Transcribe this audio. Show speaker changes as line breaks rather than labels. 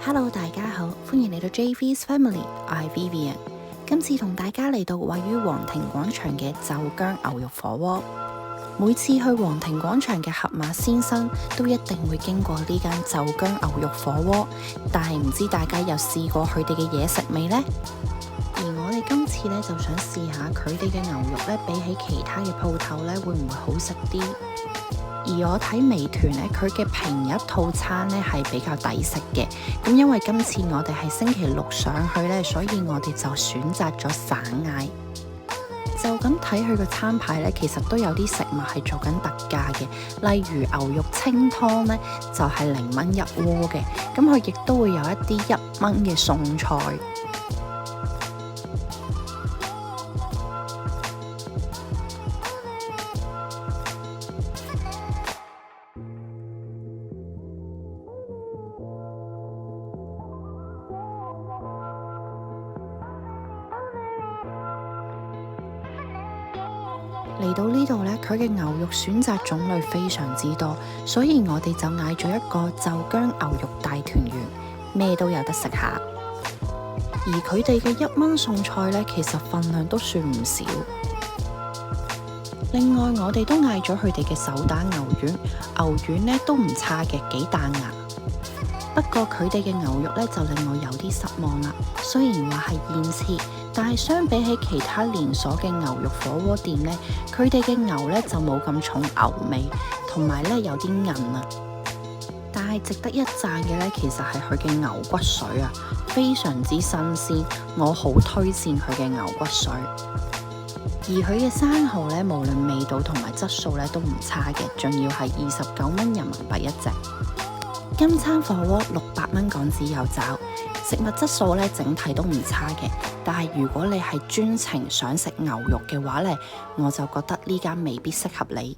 Hello，大家好，歡迎嚟到 JV's Family，我係 Vivian。今次同大家嚟到位於皇庭廣場嘅就薑牛肉火鍋。每次去皇庭廣場嘅盒馬先生都一定會經過呢間就薑牛肉火鍋，但係唔知大家有試過佢哋嘅嘢食未呢？而我哋今次呢，就想試下佢哋嘅牛肉呢，比起其他嘅鋪頭呢，會唔會好食啲？而我睇美團呢，佢嘅平日套餐呢係比較抵食嘅。咁因為今次我哋係星期六上去呢，所以我哋就選擇咗散嗌。就咁睇佢個餐牌呢，其實都有啲食物係做緊特價嘅，例如牛肉清湯呢，就係0蚊一鍋嘅。咁佢亦都會有一啲1蚊嘅餸菜。嚟到呢度呢，佢嘅牛肉選擇種類非常之多，所以我哋就嗌咗一個就薑牛肉大團圓，咩都有得食下。而佢哋嘅1蚊餸菜呢，其實份量都算唔少。另外，我哋都嗌咗佢哋嘅手打牛丸，牛丸呢都唔差嘅，幾彈牙。不過佢哋嘅牛肉呢，就令我有啲失望啦。雖然話係現切，但係相比起其他連鎖嘅牛肉火鍋店呢，佢哋嘅牛呢就冇咁重牛味，同埋呢有啲韌啊。但係值得一讚嘅呢，其實係佢嘅牛骨水啊，非常之新鮮，我好推薦佢嘅牛骨水。而佢嘅生蠔呢，無論味道同埋質素呢都唔差嘅，仲要係29蚊人民幣一隻。今餐火鍋600蚊港紙有找，食物質素呢整體都唔差嘅。但係如果你係專程想食牛肉嘅話呢，我就覺得呢間未必適合你。